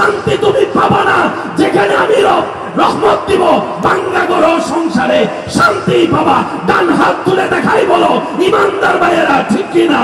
শান্তি তুমি পাবা না। যেখানে আমি রহমত দিব, বাংলা গ্রহ সংসারে শান্তি পাবা। ডান হাত তুলে দেখাই বলো ইমানদার ভাইয়েরা, ঠিক কিনা?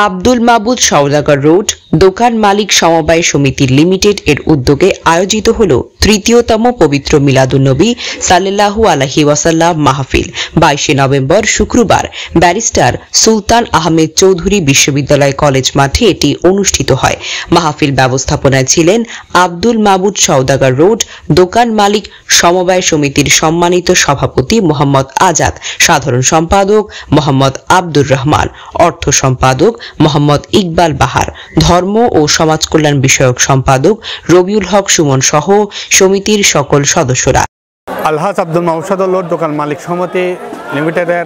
আব্দুল মাবুদ সওদাগর রোড দোকান মালিক সমবায় সমিতি লিমিটেড এর উদ্যোগে আয়োজিত হল তৃতীয়তম পবিত্র মিলাদুন্নবী সাল্লাল্লাহু আলাইহি ওয়াসাল্লাম মাহফিল। 22 নভেম্বর শুক্রবার ব্যারিস্টার সুলতান আহমেদ চৌধুরী বিশ্ববিদ্যালয় কলেজ মাঠে এটি অনুষ্ঠিত হয়। মাহফিল ব্যবস্থাপনায় ছিলেন আব্দুল মাবুদ সওদাগর রোড দোকান মালিক সমবায় সমিতির সম্মানিত সভাপতি মোহাম্মদ আজাদ, সাধারণ সম্পাদক মোহাম্মদ আব্দুর রহমান, অর্থ সম্পাদক মোহাম্মদ ইকবাল বাহার, ধর্ম ও সমাজ কল্যাণ বিষয়ক সম্পাদক রবিউল হক সুমন সহ সমিতির সকল সদস্যরা। আলহাজ আব্দুল মাবুদ সওদাগর দোকান মালিক সমিতি লিমিটেডের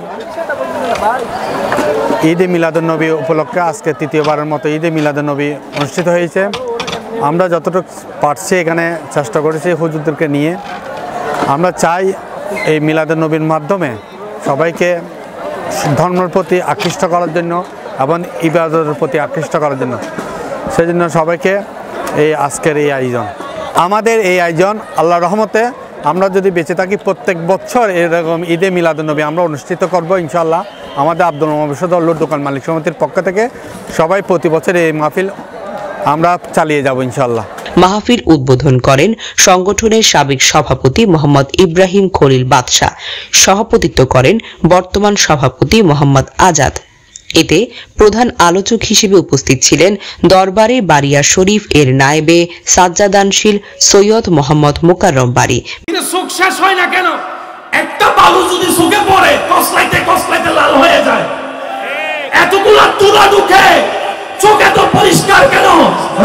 ঈদে মিলাদুন্নবী উপলক্ষে আজকে তৃতীয়বারের মতো ঈদে মিলাদুন্নবী অনুষ্ঠিত হয়েছে। আমরা যতটুকু পারছি এখানে চেষ্টা করেছি হুজুরদেরকে নিয়ে। আমরা চাই এই মিলাদুন্নবীর মাধ্যমে সবাইকে ধর্মের প্রতি আকৃষ্ট করার জন্য এবং ইবাদতের প্রতি আকৃষ্ট করার জন্য, সেজন্য সবাইকে এই আজকের এই আয়োজন। আমাদের এই আয়োজন আল্লাহর রহমতে আমরা যদি বেঁচে থাকি প্রত্যেক বছর এরকম ঈদে মিলাদুন্নবী আমরা অনুষ্ঠিত করব ইনশাআল্লাহ। আমাদের আব্দুল মাবুদ সওদাগর দোকান মালিক সমিতির পক্ষ থেকে সবাই প্রতি বছর এই মাহফিল আমরা চালিয়ে যাব ইনশাআল্লাহ। মাহফিল উদ্বোধন করেন সংগঠনের সাবেক সভাপতি মোহাম্মদ ইব্রাহিম খলিল বাদশাহ, সভাপতিত্ব করেন বর্তমান সভাপতি মোহাম্মদ আজাদ। এতে প্রধান আলোচক হিসেবে উপস্থিত ছিলেন দরবারে বারিয়া শরীফ এর নায়েবে সাজ্জাদানশীল সৈয়দ মোহাম্মদ মোকাররম বারী। চোখ শেষ হয় না কেন? একটা বালু যদি চোখে পড়ে কসলাইতে কসলাইতে লাল হয়ে যায়। এতগুলা তুলা ঢুকে চোখে তো পরিষ্কার কেন?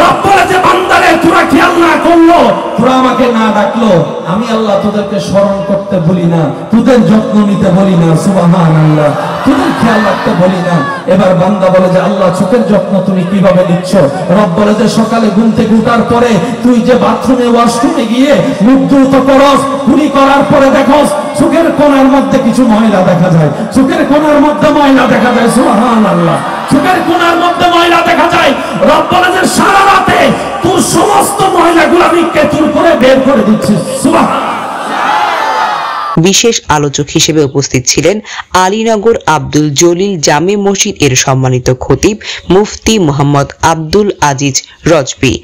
রব বলেছে বান্দারে তোরা খেয়াল না করলো, তোরা আমাকে না ডাকলো, আমি আল্লাহ তোদেরকে স্মরণ করতে বলি না, তোদের যত্ন নিতে বলি না, সুবহানাল্লাহ, তোদের খেয়াল রাখতে বলি না। এবার বান্দা বলে যে আল্লাহ চোখের যত্ন তুমি কিভাবে নিচ্ছ? রব বলে যে সকালে ঘুম থেকে উঠার পরে তুই যে বাথরুমে ওয়াশরুমে গিয়ে মুখ ধুত করস, কুলি করার পরে দেখোস চোখের কোণার মধ্যে কিছু ময়লা দেখা যায়, চোখের কোণার মধ্যে ময়লা দেখা যায়, সুবহানাল্লাহ, চোখের কোণার মধ্যে ময়লা দেখা যায়। রব বলে যে সারা রাতে তোর সমস্ত ময়লাগুলো আমি কেতুর করে বের করে দিচ্ছি, সুবহানাল্লাহ। বিশেষ আলোচক হিসেবে উপস্থিত ছিলেন আলীনগর আব্দুল জলিল জামে মসজিদ এর সম্মানিত খতিব মুফতি মোহাম্মদ আব্দুল আজিজ রজবি।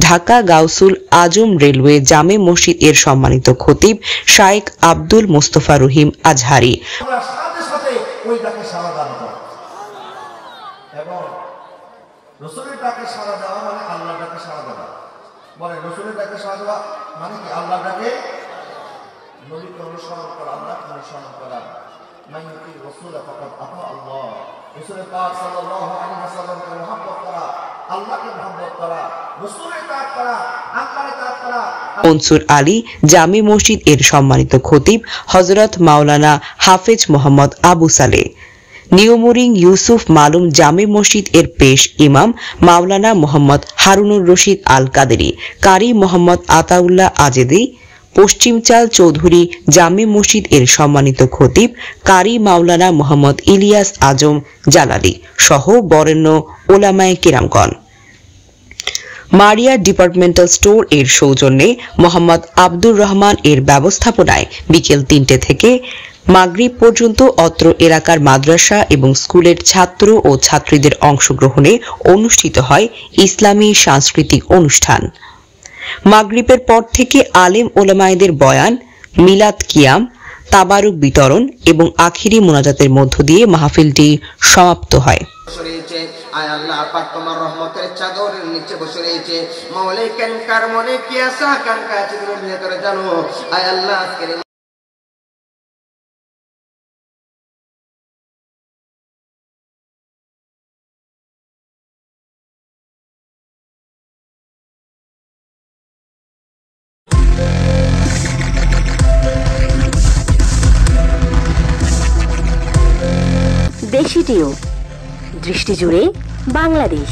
ঢাকা গাউসুল আজম রেলওয়ে জামে মসজিদ এর সম্মানিত খতিব শাইখ আব্দুল মুস্তফা রহিম আজহারি। মনসুর আলী জামে মসজিদ এর সম্মানিত খতিব হযরত মাওলানা হাফেজ মোহাম্মদ আবু সালে। নিউমুরিং ইউসুফ মালুম জামে মসজিদ এর পেশ ইমাম মাওলানা মোহাম্মদ হারুনুর রশিদ আল কাদেরী, কারি মোহাম্মদ আতাউল্লাহ আজেদি। পশ্চিমচাল চৌধুরী জামে মসজিদ এর সম্মানিত খতিব কারি মাওলানা মোহাম্মদ ইলিয়াস আজম জালালি সহ বরেণ্য ওলামায়ে কেরামগণ। মারিয়া ডিপার্টমেন্টাল স্টোর এর সৌজন্যে মোহাম্মদ আব্দুর রহমান এর ব্যবস্থাপনায় বিকেল 3টে থেকে মাগরিব পর্যন্ত অত্র এলাকার মাদ্রাসা এবং স্কুলের ছাত্র ও ছাত্রীদের অংশগ্রহণে অনুষ্ঠিত হয় ইসলামী সাংস্কৃতিক অনুষ্ঠান। মাগরিবের পর থেকে আলেম ওলামায়েদের বয়ান, মিলাদ কিয়াম, তাবারুক বিতরণ এবং আখিরি মোনাজাতের মধ্য দিয়ে মাহফিলটি সমাপ্ত হয়। আয় আল্লাহ পাক তোমার রহমতের চাদরের নিচে বসে রয়েছে মাওলাই কেন কার মনে কি আশা আকাঙ্ক্ষা আছে তুমি ভেতরে জানো। আয় আল্লাহ আজকের দেশি টিউব, দৃষ্টি জুড়ে বাংলাদেশ।